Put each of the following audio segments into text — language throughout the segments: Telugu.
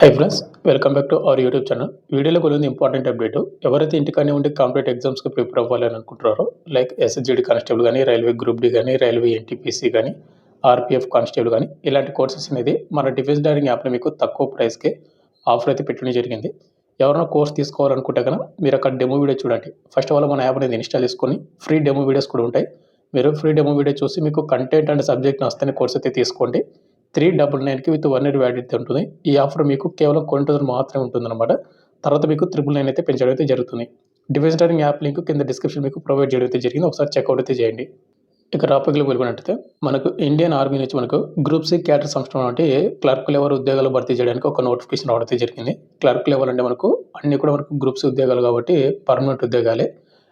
Hi friends, welcome back to our YouTube channel. వీడియోలో కొన్ని ఇంపార్టెంట్ అప్డేట్. ఎవరైతే ఇంటికానే ఉండి కాంపిటేటివ్ ఎగ్జామ్స్కి ప్రిపేర్ అవ్వాలని అనుకుంటున్నారో, లైక్ ఎస్ఎస్జిడి కానిస్టేబుల్ కానీ, రైల్వే గ్రూప్ డి కానీ, రైల్వే ఎన్టీపీసీ కానీ, ఆర్పీఎఫ్ కానిస్టేబుల్ కానీ, ఇలాంటి కోర్సెస్ అనేది మన డిఫెన్స్ డైరింగ్ యాప్లో మీకు తక్కువ ప్రైస్కి ఆఫర్ అయితే పెట్టడం జరిగింది. ఎవరైనా కోర్స్ తీసుకోవాలనుకుంటే కనుక మీరు అక్కడ డెమో వీడియో చూడండి. ఫస్ట్ ఆఫ్ ఆల్ మన యాప్ అనేది ఇన్స్టాల్ చేసుకొని ఫ్రీ డెమో వీడియోస్ కూడా ఉంటాయి. మీరు ఫ్రీ డెమో వీడియో చూసి మీకు కంటెంట్ అండ్ సబ్జెక్ట్ నచ్చితే కోర్స్ అయితే తీసుకోండి. 399కి విత్ 1 ఇయర్ వ్యాలిడిటీ ఉంటుంది. ఈ ఆఫర్ మీకు కేవలం కొన్ని రోజులు మాత్రమే ఉంటుందన్నమాట. తర్వాత మీకు 999 అయితే పెంచడం అయితే జరుగుతుంది. డిఫెన్స్ డైరింగ్ యాప్ లింక్ కింద డిస్క్రిప్షన్ మీకు ప్రొవైడ్ చేయడం అయితే జరిగింది. ఒకసారి చెక్అవుట్ అయితే చేయండి. ఇక టాపిక్లో వెళ్ళినట్టయితే మనకు ఇండియన్ ఆర్మీ నుంచి మనకు గ్రూప్ సి క్యాడర్ సంస్థ అంటే క్లర్క్ లెవెల్ ఉద్యోగాలు భర్తీ చేయడానికి ఒక నోటిఫికేషన్ రావడం అయితే జరిగింది. క్లర్క్ లెవెల్ అంటే మనకు అన్ని కూడా మనకు గ్రూప్ సి ఉద్యోగాలు కాబట్టి పర్మనెంట్ ఉద్యోగాలే.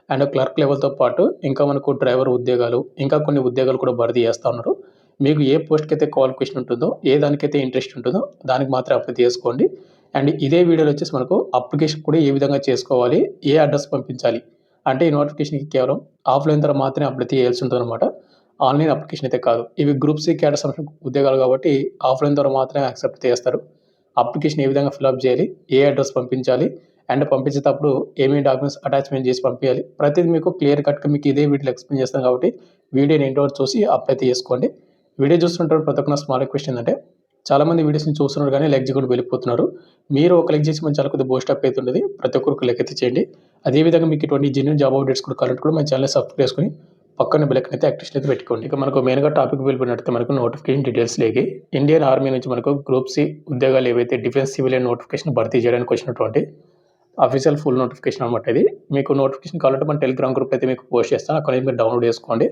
అండ్ క్లర్క్ లెవెల్తో పాటు ఇంకా మనకు డ్రైవర్ ఉద్యోగాలు, ఇంకా కొన్ని ఉద్యోగాలు కూడా భర్తీ చేస్తూ ఉన్నారు. మీకు ఏ పోస్ట్కి అయితే క్వాలిఫికేషన్ ఉంటుందో, ఏ దానికైతే ఇంట్రెస్ట్ ఉంటుందో దానికి మాత్రం అప్లై చేసుకోండి. అండ్ ఇదే వీడియోలో వచ్చేసి మనకు అప్లికేషన్ కూడా ఏ విధంగా చేసుకోవాలి, ఏ అడ్రస్ పంపించాలి అంటే ఈ నోటిఫికేషన్కి కేవలం ఆఫ్లైన్ ద్వారా మాత్రమే అప్లై చేయాల్సి ఉంటుంది అనమాట. ఆన్లైన్ అప్లికేషన్ అయితే కాదు. ఇవి గ్రూప్ సి క్యాడర్ సంస్థ ఉద్యోగాలు కాబట్టి ఆఫ్లైన్ ద్వారా మాత్రమే యాక్సెప్ట్ చేస్తారు. అప్లికేషన్ ఏ విధంగా ఫిల్అప్ చేయాలి, ఏ అడ్రస్ పంపించాలి అండ్ పంపించేటప్పుడు ఏమేమి డాక్యుమెంట్స్ అటాచ్మెంట్ చేసి పంపించాలి, ప్రతిదీ మీకు క్లియర్ కట్గా మీకు ఇదే వీడియోలో ఎక్స్ప్లెయిన్ చేస్తాం కాబట్టి వీడియోని ఎండ్ వరకు చూసి అప్లై చేసుకోండి. వీడియో చూస్తుంటారు ప్రతి ఒక్క స్మాల్ రిక్వెస్ట్ ఏంటంటే చాలామంది వీడియోస్ని చూస్తున్నారు కానీ లైక్ చేయకుండా వెళ్ళిపోతున్నారు. మీరు ఒక లైక్ చేసి మన ఛానల్ కొద్దిగా బూస్ట్ అప్ అవుతుంది. ప్రతి ఒక్కరికి లైక్ అయితే చేయండి. అదేవిధంగా మీకు ఇటువంటి జెన్యూన్ జాబ్ అప్డేట్స్ కూడా కావాలంటే కూడా మన ఛానల్ సబ్స్క్రైబ్ చేసుకుని పక్కన బెల్ ఐకాన్ అయితే యాక్టివేషన్ అయితే పెట్టుకోండి. ఇక మనకు మెయిన్గా టాపిక్ వెళ్ళిపోయినట్టు మనకు నోటిఫికేషన్ డీటెయిల్స్ లేకి ఇండియన్ ఆర్మీ నుంచి మనకు గ్రూప్ సి ఉద్యోగాలు ఏవైతే డిఫెన్స్ సివిలియన్ నోటిఫికేషన్ భర్తీ చేయడానికి వచ్చినటువంటి అఫీషియల్ ఫుల్ నోటిఫికేషన్ అనమాట. ఇది మీకు నోటిఫికేషన్ కావాలంటే మన టెలిగ్రామ్ గ్రూప్ అయితే మీకు పోస్ట్ చేస్తాను, అక్కడ మీరు డౌన్లోడ్ చేసుకోండి.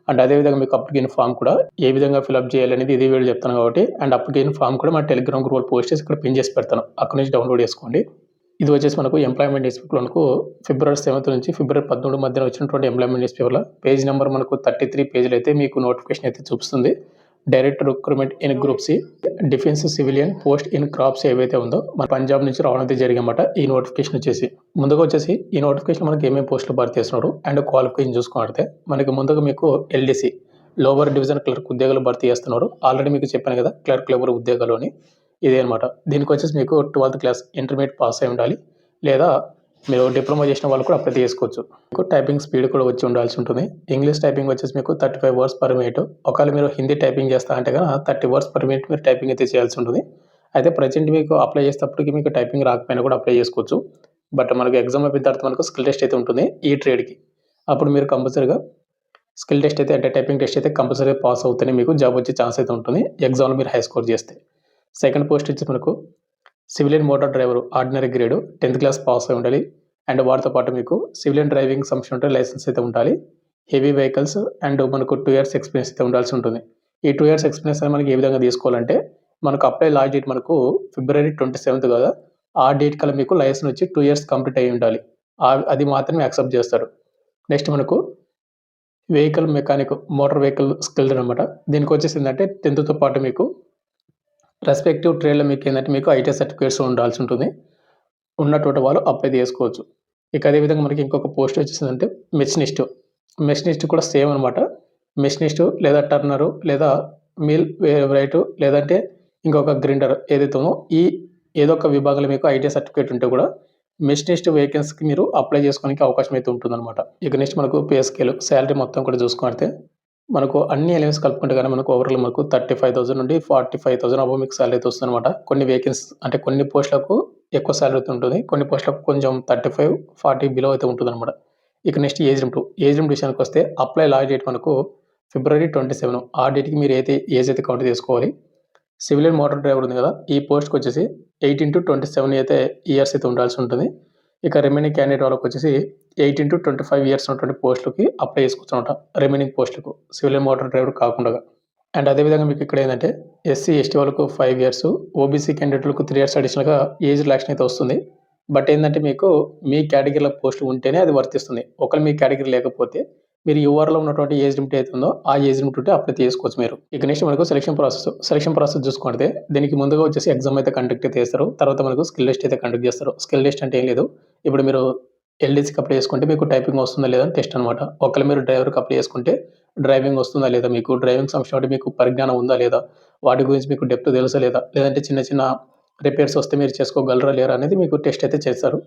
అండ్ అదేవిధంగా మీకు అప్లికేషన్ ఫామ్ కూడా ఏ విధంగా ఫిల్అప్ చేయాలనేది ఇదే వీడియో చెప్తాను కాబట్టి అండ్ అప్లికేషన్ ఫామ్ కూడా మన టెలిగ్రామ్ గ్రూప్ పోస్ట్ చేసి ఇక్కడ పిన్ చేసి పెడతాను, అక్కడ నుంచి డౌన్లోడ్ చేసుకోండి. ఇది వచ్చేసి మనకు ఎంప్లాయ్మెంట్ న్యూస్ పేపర్లో మనకు ఫిబ్రవరి 7 నుంచి ఫిబ్రవరి 13 మధ్యన వచ్చినటువంటి ఎంప్లాయ్మెంట్ న్యూస్ పేపర్లో పేజ్ నెంబర్ మనకు 33 పేజీలు అయితే మీకు నోటిఫికేషన్ అయితే చూపిస్తుంది. Direct recruitment in group C defence civilian post in corps ఏవైతే ఉందో మన పంజాబ్ నుంచి రావడం అయితే జరిగిందన్నమాట. ఈ నోటిఫికేషన్ వచ్చేసి ముందుగా వచ్చేసి ఈ నోటిఫికేషన్ మనకి ఏమేమి పోస్టులు భర్తీ చేస్తున్నారు అండ్ క్వాలిఫికేషన్ చూసుకుంటే మనకి ముందుగా మీకు ఎల్డీసీ లోవర్ డివిజన్ క్లర్క్ ఉద్యోగాలు భర్తీ చేస్తున్నారు. ఆల్రెడీ మీకు చెప్పాను కదా క్లర్క్ లెవెల్ ఉద్యోగాలు అని, ఇదే అనమాట. దీనికి వచ్చేసి మీకు 12th క్లాస్ ఇంటర్మీడియట్ పాస్ అయి ఉండాలి, లేదా మీరు డిప్లొమా చేసిన వాళ్ళు కూడా అప్లై చేసుకోవచ్చు. మీకు టైపింగ్ స్పీడ్ కూడా వచ్చి ఉండాల్సి ఉంటుంది. ఇంగ్లీష్ టైపింగ్ వచ్చేసి మీకు 35 వర్డ్స్ పర్ మినిట్. ఒకవేళ మీరు హిందీ టైపింగ్ చేస్తా అంటే కనుక 30 వర్డ్స్ పర్ మినిట్ మీరు టైపింగ్ అయితే చేయాల్సి ఉంటుంది. అయితే ప్రజెంట్ మీకు అప్లై చేసేటప్పటికి మీకు టైపింగ్ రాకపోయినా కూడా అప్లై చేసుకోవచ్చు. బట్ మనకు ఎగ్జామ్ అయిపోయిన తర్వాత మనకు స్కిల్ టెస్ట్ అయితే ఉంటుంది ఈ ట్రేడ్కి. అప్పుడు మీరు కంపల్సరీగా స్కిల్ టెస్ట్ అయితే అంటే టైపింగ్ టెస్ట్ అయితే కంపల్సరీగా పాస్ అవుతేనే మీకు జాబ్ వచ్చే ఛాన్స్ అయితే ఉంటుంది ఎగ్జామ్లో మీరు హై స్కోర్ చేస్తే. సెకండ్ పోస్ట్ వచ్చి మనకు civilian motor driver ordinary grade 10th class pass అయి ఉండాలి. అండ్ వాటితో పాటు మీకు సివిలియన్ డ్రైవింగ్ సంబంధించిన లైసెన్స్ అయితే ఉండాలి. హెవీ వెహికల్స్ అండ్ మనకు 2 years ఎక్స్పీరియన్స్ అయితే ఉండాల్సి ఉంటుంది. ఈ 2 years ఎక్స్పీరియన్స్ అని మనకి ఏ విధంగా తీసుకోవాలంటే మనకు అప్లై లాస్ట్ డేట్ మనకు ఫిబ్రవరి 27 కదా, ఆ డేట్ కల్లా మీకు లైసెన్స్ వచ్చి 2 years కంప్లీట్ అయ్యి ఉండాలి. అది మాత్రమే యాక్సెప్ట్ చేస్తారు. నెక్స్ట్ మనకు vehicle mechanic motor vehicle skilled అనమాట. దీనికి వచ్చేసి ఏంటంటే 10th పాటు మీకు రెస్పెక్టివ్ ట్రేడ్లో మీకు ఏంటంటే మీకు ఐటీ సర్టిఫికేట్స్ ఉండాల్సి ఉంటుంది. ఉన్నటువంటి వాళ్ళు అప్లై చేసుకోవచ్చు. ఇక అదేవిధంగా మనకి ఇంకొక పోస్ట్ వచ్చేసిందంటే మెషినిస్ట్ కూడా సేమ్ అనమాట. మెషినిస్ట్ లేదా టర్నరు లేదా మిల్ రైటు లేదంటే ఇంకొక గ్రైండర్ ఏదైతే ఉందో ఈ ఏదో ఒక విభాగంలో మీకు ఐటీ సర్టిఫికేట్ ఉంటే కూడా మెషినిస్ట్ వేకెన్సీకి మీరు అప్లై చేసుకోవడానికి అవకాశం అయితే ఉంటుందన్నమాట. ఇక నెక్స్ట్ మనకు పే స్కేల్ శాలరీ మొత్తం కూడా చూసుకుంటే మనకు అన్ని ఎలిమెంట్స్ కలుపుకుంటే కానీ మనకు ఓవరాల్ మనకు 35,000 నుండి 45,000 అబౌవ్ మీకు శాలరీ అయితే వస్తుంది అనమాట. కొన్ని వేకెన్సీ అంటే కొన్ని పోస్టులకు ఎక్కువ శాలరీ అయితే ఉంటుంది, కొన్ని పోస్టులకు కొంచెం 35-40 బిలో అయితే ఉంటుంది అనమాట. ఇక నెక్స్ట్ ఏజ్ లిమిట్ విషయానికి వస్తే అప్లై లాస్ట్ డేట్ మనకు ఫిబ్రవరి 27. ఆ డేట్కి మీరు అయితే ఏజ్ అయితే కౌంట్ చేసుకోవాలి. సివిలియన్ మోటార్ డ్రైవర్ ఉంది కదా, ఈ పోస్ట్కి వచ్చేసి 18 to 27 అయితే ఇయర్స్ అయితే ఉండాల్సి ఉంటుంది. ఇక రిమైనింగ్ క్యాండిడేట్ వాళ్ళకి వచ్చేసి 18 to 25 ఇయర్స్ ఉన్నటువంటి పోస్టులకి అప్లై చేసుకోవచ్చు అనమాట. రిమైనింగ్ పోస్టులకు సివిలియన్ మోటార్ డ్రైవర్ కాకుండా. అండ్ అదేవిధంగా మీకు ఇక్కడ ఏంటంటే ఎస్సీ ఎస్టీ వాళ్ళకు 5 years, ఓబీసీ క్యాండిడేట్లకు 3 years అడిషనల్గా ఏజ్ రిలాక్షన్ అయితే వస్తుంది. బట్ ఏంటంటే మీకు మీ కేటగిరీలో పోస్టులు ఉంటేనే అది వర్తిస్తుంది. ఒకవేళ మీ కేటగిరీ లేకపోతే మీరు యూఆర్లో ఉన్నటువంటి ఏజ్ లిమిట్ అయితే ఉందో ఆ ఏజ్ లిమిట్ ఉంటే అప్లై చేసుకోవచ్చు మీరు. ఇక నెక్స్ట్ మనకు సెలక్షన్ ప్రాసెస్ చూసుకుంటే దీనికి ముందుగా వచ్చేసి ఎగ్జామ్ అయితే కండక్ట్ అయితే చేస్తారు. తర్వాత మనకు స్కిల్ టెస్ట్ అయితే కండక్ట్ చేస్తారు. స్కిల్ టెస్ట్ అంటే ఏం లేదు, ఇప్పుడు మీరు ఎల్డీసీకి అప్లై చేసుకుంటే మీకు టైపింగ్ వస్తుందా లేదా టెస్ట్ అనమాట. ఒకవేళ మీరు డ్రైవర్కి అప్లై చేసుకుంటే డ్రైవింగ్ వస్తుందా లేదా, మీకు డ్రైవింగ్ సంబంధించి మీకు పరిజ్ఞానం ఉందా లేదా, వాటి గురించి మీకు డెప్త్ తెలుసా లేదా, లేదంటే చిన్న రిపేర్స్ వస్తే మీరు చేసుకోగలరా లేరా అనేది మీకు టెస్ట్ అయితే చేస్తారు.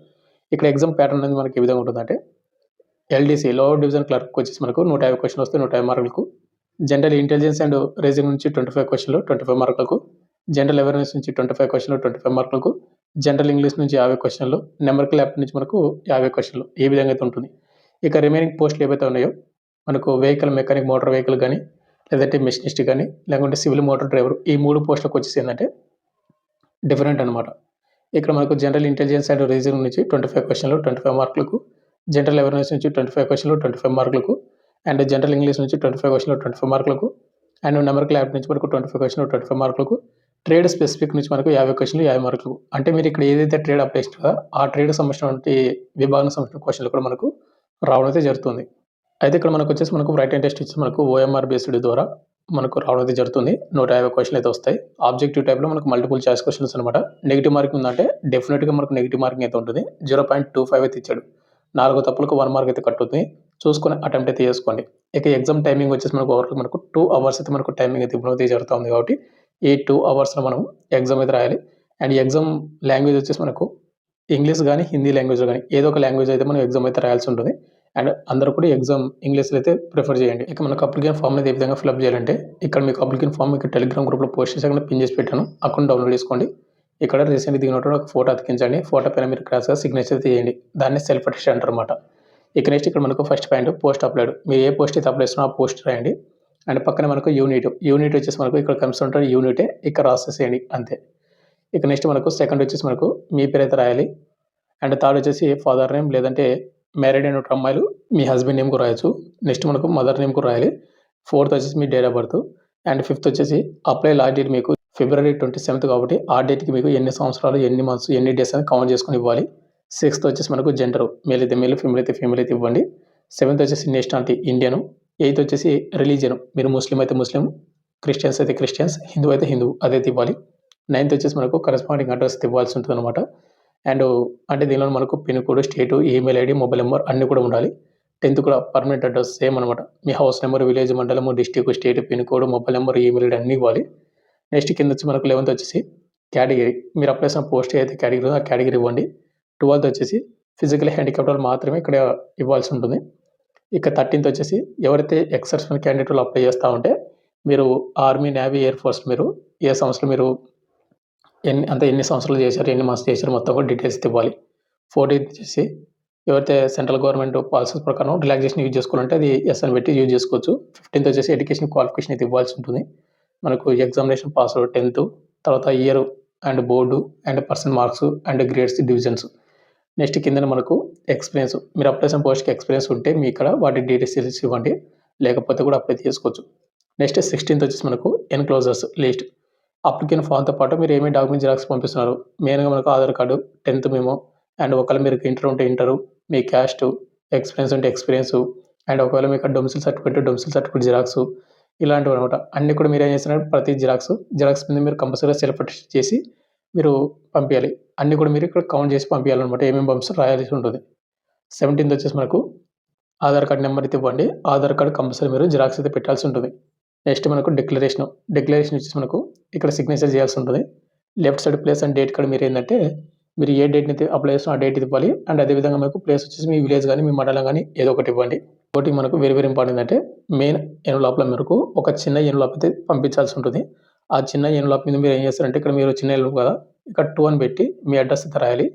ఇక్కడ ఎగ్జామ్ ప్యాటర్న్ అనేది మనకి ఏ విధంగా ఉంటుందంటే, ఎల్డీసీ లోవర్ డివిజన్ క్లర్క్ వచ్చేసి మనకు 150 క్వశ్చన్లు వస్తే 150 మార్కులకు, జనరల్ ఇంటెలిజెన్స్ అండ్ రీజనింగ్ నుంచి 25 క్వశ్చన్లు 25 మార్కులకు, జనరల్ అవేర్నెస్ నుంచి 25 క్వశ్చన్లు 25 మార్కులకు, జనరల్ ఇంగ్లీష్ నుంచి 50 క్వశ్చన్లు, న్యూమరికల్ యాప్ట్ నుంచి మనకు 50 క్వశ్చన్లు ఈ విధంగా అయితే ఉంటుంది. ఇక రిమైనింగ్ పోస్టులు ఏవైతే ఉన్నాయో మనకు వెహికల్ మెకానిక్, మోటార్ వెహికల్ కానీ, లేదంటే మెషినిస్ట్ కానీ, లేకుంటే సివిల్ మోటార్ డ్రైవర్, ఈ 3 పోస్టులకు వచ్చేసి ఏంటంటే డిఫరెంట్ అనమాట. ఇక్కడ మనకు జనరల్ ఇంటెలిజెన్స్ అండ్ రీజనింగ్ నుంచి 25 క్వశ్చన్లు 25 మార్కులకు, జనరల్ అవేర్నెస్ నుంచి 25 క్వశ్చన్లు 25 మార్కులకు, అండ్ జనరల్ ఇంగ్లీష్ నుంచి 25 క్వశ్చన్లు 25 మార్కులకు, అండ్ న్యూమరికల్ యాప్ట్ నుంచి మనకు 25 క్వశ్చన్లు 25 మార్కులకు, ట్రేడ్ స్పెసిఫిక్ నుంచి మనకు 50 క్వశ్చన్లు 50 మార్కులు. అంటే మీరు ఇక్కడ ఏదైతే ట్రేడ్ అప్లై చేస్తారో ఆ ట్రేడ్ సంబంధించినటువంటి విభాగం సంబంధించిన క్వశ్చన్లు కూడా మనకు రావడం అయితే జరుగుతుంది. అయితే ఇక్కడ మనకు వచ్చేసి మనకు రైట్ అండ్ టెస్ట్ వచ్చి మనకు ఓఎంఆర్ బేస్డ్ ద్వారా మనకు రావడం అయితే జరుగుతుంది. 150 క్వశ్చన్లు అయితే వస్తాయి. ఆబ్జెక్టివ్ టైప్లో మనకు మల్టిపుల్ చాయిస్ క్వశ్చన్స్ అనమాట. నెగిటివ్ మార్కింగ్ ఉందంటే డెఫినెట్గా మనకు నెగిటివ్ మార్కింగ్ అయితే ఉంటుంది. 0.25 అయితే ఇచ్చాడు. 4 తప్పులకు 1 మార్క్ అయితే కట్ అవుతుంది. చూసుకొని అటెంప్ట్ అయితే చేసుకోండి. ఇక ఎగ్జామ్ టైమింగ్ వచ్చేసి మనకు ఓవరాల్ మనకు 2 అవర్స్ అయితే మనకు టైమింగ్ అయితే ఇవ్వడం అయితే జరుగుతుంది. కాబట్టి ఈ 2 అవర్స్లో మనం ఎగ్జామ్ అయితే రాయాలి. అండ్ ఎగ్జామ్ లాంగ్వేజ్ వచ్చేసి మనకు ఇంగ్లీష్ కానీ హిందీ లాంగ్వేజ్లో కానీ ఏదో ఒక లాంగ్వేజ్ అయితే మనం ఎగ్జామ్ అయితే రాయాల్సి ఉంటుంది. అండ్ అందరూ కూడా ఎగ్జామ్ ఇంగ్లీష్లో అయితే ప్రిఫర్ చేయండి. ఇక మనకు అప్లికేషన్ ఫామ్ అనేది ఏ విధంగా ఫిల్అప్ చేయాలంటే, ఇక్కడ మీకు అప్లికేషన్ ఫామ్ ఇక్కడ టెలిగ్రామ్ గ్రూప్లో పోస్ట్ చేసి పిన్ చేసి పెట్టాను. అకౌంట్ డౌన్లోడ్ చేసుకోండి. ఇక్కడ రీసెంట్గా దిగినట్టు ఒక ఫోటో అతికించండి. ఫోటో పైన మీరు క్రాస్గా సిగ్నేచర్ తీయండి. దాన్ని సెల్ఫ్ అటెస్ట్ అంటారు అనమాట. ఇక నెక్స్ట్ ఇక్కడ మనకు ఫస్ట్ పాయింట్ పోస్ట్ అప్లైడ్. మీరు ఏ పోస్ట్ అయితే అప్లై చేస్తున్నారో ఆ పోస్ట్ రాయండి. అండ్ పక్కన మనకు యూనిట్ వచ్చేసి మనకు ఇక్కడ కన్సల్టెంట్ యూనిటే ఇక్కడ రాసేసేయండి అంతే. ఇక నెక్స్ట్ మనకు సెకండ్ వచ్చేసి మనకు మీ పేరు అయితే రాయాలి. అండ్ థర్డ్ వచ్చేసి ఫాదర్ నేమ్, లేదంటే మ్యారీడ్ అయిన అమ్మాయిలు మీ హస్బెండ్ నేమ్ కూడా రాయొచ్చు. నెక్స్ట్ మనకు మదర్ నేమ్ కూడా రాయాలి. ఫోర్త్ వచ్చేసి మీ date of birth. And fifth వచ్చేసి అప్లై లాస్ట్ డేట్ మీకు February 27th కాబట్టి ఆ డేట్కి మీకు ఎన్ని సంవత్సరాలు, ఎన్ని మంత్స్, ఎన్ని డేస్ అని కౌంట్ చేసుకొని ఇవ్వాలి. సిక్స్త్ వచ్చేసి మనకు జెండర్, మేల్ అయితే మేల్, ఫీమేల్ అయితే ఫీమేల్ అయితే ఇవ్వండి. సెవెంత్ వచ్చేసి నేషనాలిటీ ఇండియన్. ఎయిత్ వచ్చేసి రిలీజియన్, మీరు ముస్లిం అయితే ముస్లిం, క్రిస్టియన్స్ అయితే క్రిస్టియన్స్, హిందూ అయితే హిందూ అదైతే ఇవ్వాలి. నైన్త్ వచ్చేసి మనకు కరెస్పాండింగ్ అడ్రస్ ఇవ్వాల్సి ఉంటుంది అనమాట. అండ్ అంటే దీనిలో మనకు పిన్ కోడ్, స్టేటు, ఈమెయిల్ ఐడి, మొబైల్ నెంబర్ అన్నీ కూడా ఉండాలి. 10th కూడా పర్మనెంట్ అడ్రస్ సేమ్ అనమాట. మీ హౌస్ నెంబర్, విలేజ్, మండలము, district, state, pin code, mobile number, email ID అన్నీ ఇవ్వాలి. నెక్స్ట్ కింద వచ్చి మనకు 11th వచ్చేసి కేటగిరీ, మీరు అప్లై చేసిన పోస్ట్ అయితే కేటగిరీ ఆ కేటగిరీ ఇవ్వండి. 12th వచ్చేసి ఫిజికల్ హ్యాండిక్యాప్డ్ వాళ్ళు మాత్రమే ఇక్కడ ఇవ్వాల్సి ఉంటుంది. ఇక 13th వచ్చేసి ఎవరైతే ఎక్సెప్షనల్ క్యాండిడేట్ వాళ్ళు అప్లై చేస్తూ ఉంటే మీరు ఆర్మీ, నేవీ, ఎయిర్ ఫోర్స్ మీరు ఏ సంవత్సరం మీరు ఎన్ని సంవత్సరాలు చేశారు, ఎన్ని మంత్స్ చేశారు మొత్తం కూడా డీటెయిల్స్ ఇవ్వాలి. 14th వచ్చేసి ఎవరైతే సెంట్రల్ గవర్నమెంట్ పాలసీస్ ప్రకారం రిలాక్సేషన్ యూజ్ చేసుకోవాలంటే అది ఎస్ అని పెట్టి యూజ్ చేసుకోవచ్చు. 15th వచ్చేసి ఎడ్యుకేషన్ క్వాలిఫికేషన్ అయితే ఇవ్వాల్సి ఉంటుంది. మనకు ఎగ్జామినేషన్ పాస్ 10th, తర్వాత year and board and person marks and grades, divisions. Next కింద మనకు ఎక్స్పీరియన్స్, మీరు అప్లై చేసిన పోస్ట్కి ఎక్స్పీరియన్స్ ఉంటే మీ ఇక్కడ వాటి డీటెయిల్స్ ఇవ్వండి, లేకపోతే కూడా అప్లై చేసుకోవచ్చు. నెక్స్ట్ 16th వచ్చేసి మనకు ఎన్క్లోజర్స్ లిస్ట్. అప్లికేషన్ ఫామ్తో పాటు మీరు ఏమేమి డాక్యుమెంట్ జిరాక్స్ పంపిస్తున్నారు, మెయిన్గా మనకు Aadhaar card, 10th memo, and ఒకవేళ మీరు ఇంటర్ ఉంటే ఇంటరు, మీ క్యాస్ట్, ఎక్స్పీరియన్స్ ఉంటే ఎక్స్పీరియన్స్, అండ్ ఒకవేళ మీకు డొమిసిల్ సర్టిఫికేట్ జిరాక్స్, ఇలాంటివి అనమాట. అన్నీ కూడా మీరు ఏం చేస్తున్నారు, ప్రతి జిరాక్స్ మీద మీరు కంపల్సరీగా సెల్ఫ్ అటెస్ట్ చేసి మీరు పంపించాలి. అన్నీ కూడా మీరు ఇక్కడ కౌంట్ చేసి పంపించాలన్నమాట. ఏమేమి పంపిస్తారు రాయాల్సి ఉంటుంది. 17th వచ్చేసి మనకు ఆధార్ కార్డు నెంబర్ అయితే ఇవ్వండి. ఆధార్ కార్డు కంపల్సరీ మీరు జిరాక్స్ అయితే పెట్టాల్సి ఉంటుంది. నెక్స్ట్ మనకు డిక్లరేషన్ వచ్చేసి మనకు ఇక్కడ సిగ్నేచర్ చేయాల్సి ఉంటుంది. Left side place and date card మీరు ఏంటంటే మీరు ఏ డేట్ని అయితే అప్లై చేస్తున్న ఆ డేట్ ఇవ్వాలి. అండ్ అదేవిధంగా మనకు ప్లేస్ వచ్చేసి మీ విలేజ్ కానీ మీ మండలం కానీ ఏదో ఒకటి ఇవ్వండి. ఒకటి మనకు వెరీ ఇంపార్టెంట్ అంటే మెయిన్ ఎన్వలప్లో మనకు ఒక చిన్న ఎన్వలప్ అయితే పంపించాల్సి ఉంటుంది. ఆ చిన్న ఎన్వలప్ మీద మీరు ఏం చేస్తారంటే ఇక్కడ మీరు చిన్న ఎన్వలప్ కదా, ఇక్కడ 2 అని పెట్టి మీ అడ్రస్ అయితే రాయాలి.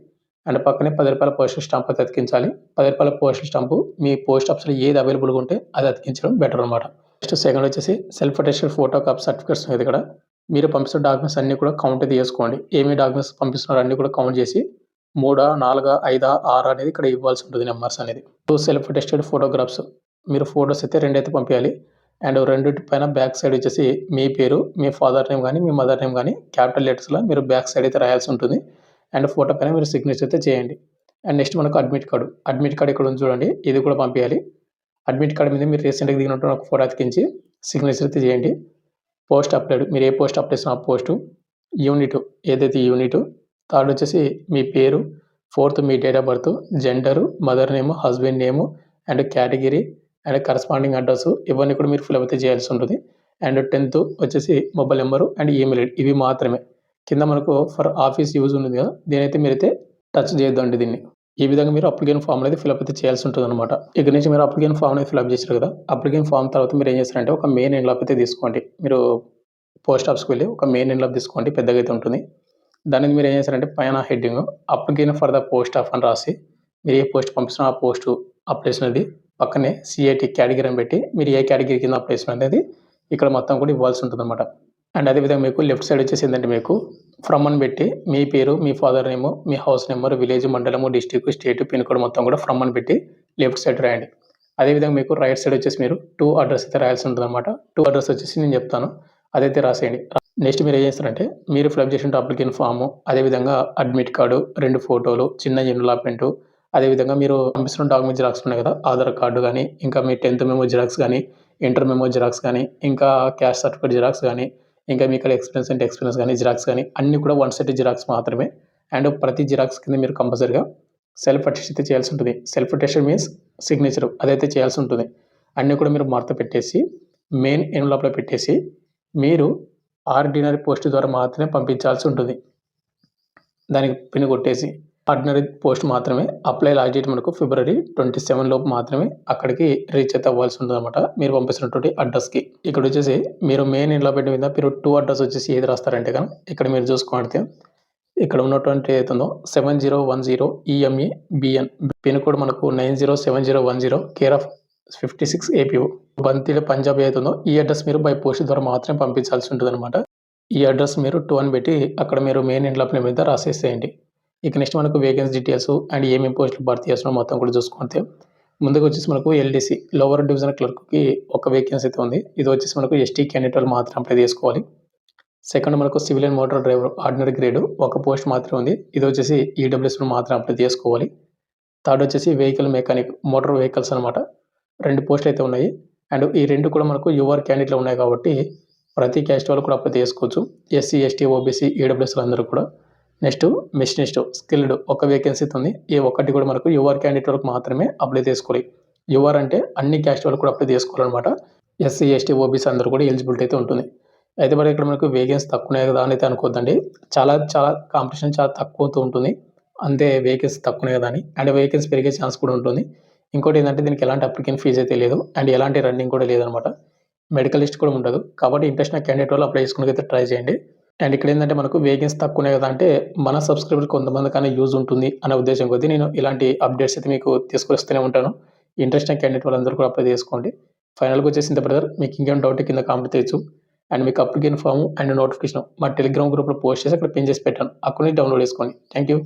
అండ్ పక్కనే 10 రూపాయల పోస్టల్ స్టాంప్ అయితే అతికించాలి. 10 రూపాయల పోస్టల్ స్టాంపు మీ పోస్ట్ ఆఫీస్లో ఏది అవైలబుల్గా ఉంటే అది అతికించడం బెటర్ అనమాట. నెక్స్ట్ సెకండ్ వచ్చేసి self attested photo copy certificates అనేది ఇక్కడ మీరు పంపిస్తున్న డాక్యుమెంట్స్ అన్నీ కూడా కౌంట్ అయితే చేసుకోండి. ఏమి డాక్యుమెంట్స్ పంపిస్తున్నారో అన్నీ కూడా కౌంట్ చేసి 3, 4, 5, 6 అనేది ఇక్కడ ఇవ్వాల్సి ఉంటుంది నెంబర్స్ అనేది. 2 సెల్ఫ్ అటెస్టెడ్ ఫోటోగ్రాఫ్స్, మీరు ఫోటోస్ అయితే 2 అయితే పంపించాలి. అండ్ రెండింటి పైన బ్యాక్ సైడ్ వచ్చేసి మీ పేరు, మీ ఫాదర్ నేమ్ కానీ మీ మదర్ నేమ్ కానీ క్యాపిటల్ లెటర్స్లో మీరు బ్యాక్ సైడ్ అయితే రాయాల్సి ఉంటుంది. అండ్ ఫోటో పైన మీరు సిగ్నేచర్ అయితే చేయండి. అండ్ నెక్స్ట్ మనకు అడ్మిట్ కార్డు ఇక్కడ ఉంది చూడండి, ఇది కూడా పంపించాలి. అడ్మిట్ కార్డు మీద మీరు రీసెంట్గా దిగినట్టు ఒక ఫోటో అతికించి సిగ్నేచర్ అయితే చేయండి. పోస్ట్ అప్లైడ్, మీరు ఏ పోస్ట్ అప్లై చేసిన ఆ పోస్టు, యూనిట్ ఏదైతే యూనిట్, థర్డ్ వచ్చేసి మీ పేరు, fourth me date of birth, gender, mother name, husband name and category and corresponding address ఇవన్నీ కూడా మీరు ఫిల్ అయితే చేయాల్సి ఉంటుంది. అండ్ 10th వచ్చేసి mobile number and email ID, ఇవి మాత్రమే. కింద మనకు ఫర్ ఆఫీస్ యూజ్ ఉంది కదా, దీనైతే మీరైతే టచ్ చేయొద్దండి దీన్ని. ఈ విధంగా మీరు అప్లికేషన్ ఫామ్ అనేది ఫిల్అప్ అయితే చేయాల్సి ఉంటుందన్నమాట. ఇక్కడ నుంచి మీరు అప్లికేషన్ ఫామ్ అనేది ఫిల్అప్ చేశారు కదా, అప్లికేషన్ ఫామ్ తర్వాత మీరు ఏం చేస్తారంటే ఒక మెయిన్ ఎన్వలప్ అయితే తీసుకోండి. మీరు పోస్ట్ ఆఫీస్కి వెళ్ళి ఒక మెయిన్ ఎన్వలప్ తీసుకోండి, పెద్దగా అయితే ఉంటుంది. దానికి మీరు ఏం చేస్తారంటే పైన heading application for the post of అని రాసి, మీరు ఏ పోస్ట్ పంపిస్తున్నా ఆ పోస్టు అప్లికేషన్ అనేది పక్కనే సిఐటి కేటగిరీ అని పెట్టి, మీరు ఏ కేటగిరీ కింద అప్లికేషన్ అనేది ఇక్కడ మొత్తం కూడా ఇవ్వాల్సి ఉంటుందన్నమాట. అండ్ అదేవిధంగా మీకు లెఫ్ట్ సైడ్ వచ్చేసి ఏంటంటే మీకు ఫ్రమ్ అని పెట్టి మీ పేరు, మీ ఫాదర్ నేము, మీ హౌస్ నెంబర్, విలేజ్, మండలము, డిస్ట్రిక్ట్, స్టేట్, పిన్ కోడ్ మొత్తం కూడా ఫ్రమ్ అని పెట్టి లెఫ్ట్ సైడ్ రాయండి. అదేవిధంగా మీకు రైట్ సైడ్ వచ్చేసి మీరు టూ అడ్రస్ అయితే రాయాల్సి ఉంటుందన్నమాట. టూ అడ్రస్ వచ్చేసి నేను చెప్తాను, అదైతే రాసేయండి. నెక్స్ట్ మీరు ఏం చేస్తారంటే మీరు ఫిల్అప్ చేసిన అప్లికేషన్ ఫాము, అదేవిధంగా అడ్మిట్ కార్డు, 2 ఫోటోలు, చిన్న ఎన్వలప్మెంటు, అదేవిధంగా మీరు పంపిస్తున్న డాక్యుమెంట్ జిరాక్స్ ఉన్నాయి కదా, ఆధార్ కార్డు కానీ, ఇంకా మీ 10th మెమో జిరాక్స్ కానీ, ఇంటర్ మెమో జిరాక్స్ కానీ, ఇంకా క్యాస్ట్ సర్టిఫికేట్ జిరాక్స్ కానీ, ఇంకా మీ ఇక్కడ ఎక్స్పీరియన్స్ అంటే ఎక్స్పీరియన్స్ కానీ జిరాక్స్ కానీ అన్నీ కూడా 1 సెట్ జిరాక్స్ మాత్రమే. అండ్ ప్రతి జిరాక్స్ కింద మీరు కంపల్సరీగా సెల్ఫ్ అటెస్ట్ అయితే చేయాల్సి ఉంటుంది. సెల్ఫ్ అటెస్ట్ మీన్స్ సిగ్నేచర్, అదైతే చేయాల్సి ఉంటుంది. అన్నీ కూడా మీరు మడత పెట్టేసి మెయిన్ ఎన్వలప్లో పెట్టేసి మీరు ఆర్డినరీ పోస్ట్ ద్వారా మాత్రమే పంపించాల్సి ఉంటుంది. దానికి పిన్ కొట్టేసి ఆర్డినరీ పోస్ట్ మాత్రమే. అప్లై లాస్ట్ డేట్ మనకు February 27 లోపు మాత్రమే అక్కడికి రీచ్ అయితే అవ్వాల్సి ఉంటుందన్నమాట, మీరు పంపిస్తున్నటువంటి అడ్రస్కి. ఇక్కడ వచ్చేసి మీరు మెయిన్ ఎన్వలప్ మీద మీరు 2 అడ్రస్ వచ్చేసి ఏది రాస్తారంటే కనుక ఇక్కడ మీరు చూసుకుంటే ఇక్కడ ఉన్నటువంటి ఏదైతుందో 7010 EME BN పిన్ కోడ్ మనకు 907010 కేర్ ఆఫ్ 56 APO బంతిలో పంజాబ్ అవుతుందో ఈ అడ్రస్ మీరు బై పోస్ట్ ద్వారా మాత్రమే పంపించాల్సి ఉంటుందన్నమాట. ఈ అడ్రస్ మీరు 2 అని పెట్టి అక్కడ మీరు మెయిన్ ఎన్వలప్ మీద రాసేసేయండి. ఇక నెక్స్ట్ మనకు వేకెన్సీ డీటెయిల్స్ అండ్ ఏమేమి పోస్టులు భర్తీ చేస్తున్నాం మొత్తం కూడా చూసుకుంటే ముందుకు వచ్చేసి మనకు LDC లోవర్ డివిజన్ క్లర్క్కి ఒక వేకెన్సీ అయితే ఉంది. ఇది వచ్చేసి మనకు ST క్యాండిడేట్ వాళ్ళు మాత్రం అప్లై చేసుకోవాలి. సెకండ్ మనకు civil and motor driver ordinary grade ఒక పోస్ట్ మాత్రమే ఉంది. ఇది వచ్చేసి EWS మాత్రం అప్లై చేసుకోవాలి. థర్డ్ వచ్చేసి వెహికల్ మెకానిక్ మోటార్ వెహికల్స్ అనమాట, 2 పోస్టులు అయితే ఉన్నాయి. అండ్ ఈ 2 కూడా మనకు యువర్ క్యాండిడేట్లు ఉన్నాయి కాబట్టి ప్రతి క్యాస్ట్ వాళ్ళు కూడా అప్లై చేసుకోవచ్చు. SC ST OBC EWS అందరూ కూడా. నెక్స్ట్ మెషినిస్ట్ స్కిల్డ్ ఒక వేకెన్సీ ఉంది. ఈ ఒక్కటి కూడా మనకు యువర్ క్యాండిడేట్ వరకు మాత్రమే అప్లై చేసుకోవాలి. యువర్ అంటే అన్ని క్యాస్ట్ వాళ్ళు కూడా అప్లై చేసుకోవాలన్నమాట. SC ST OBC అందరూ కూడా ఎలిజిబిలిటీ అయితే ఉంటుంది. అయితే మరి ఇక్కడ మనకు వేకెన్సీ తక్కువనే కదా అని అయితే అనుకోద్దండి, చాలా కాంపిటీషన్ చాలా తక్కువతో ఉంటుంది, అంతే వేకెన్సీ తక్కువనే కదా అని. అండ్ వేకెన్సీ పెరిగే ఛాన్స్ కూడా ఉంటుంది. ఇంకోటి ఏంటంటే దీనికి ఎలాంటి అప్లికేషన్ ఫీజు అయితే లేదు అండ్ ఎలాంటి రన్నింగ్ కూడా లేదనమాట. మెడికల్ లిస్ట్ కూడా ఉండదు కాబట్టి ఇంట్రెస్ట్ ఉన్న క్యాండిడేట్ వాళ్ళు అప్లై చేసుకుని అయితే ట్రై చేయండి. అండ్ ఇక్కడ ఏంటంటే మనకు వేకెన్సీ తక్కువనే కదా అంటే మన సబ్స్క్రైబర్ కొంతమంది కానీ యూజ్ ఉంటుంది అనే ఉద్దేశం కొద్దీ నేను ఇలాంటి అప్డేట్స్ అయితే మీకు తీసుకొస్తూనే ఉంటాను. ఇంట్రెస్ట్ ఉన్న క్యాండిడేట్ వాళ్ళందరూ కూడా అప్లై చేసుకోండి. ఫైనల్గా వచ్చేసి ఇంత బ్రదర్, మీకు ఇంకేం డౌట్ కింద కామెంట్ చేయొచ్చు. అండ్ మీకు అప్లికేషన్ ఫామ్ అండ్ నోటిఫికేషన్ మా టెలిగ్రామ్ గ్రూప్లో పోస్ట్ చేసి అక్కడ పిన్ చేసి పెట్టాను, అక్కడ నుంచి డౌన్లోడ్ చేసుకోండి. Thank you.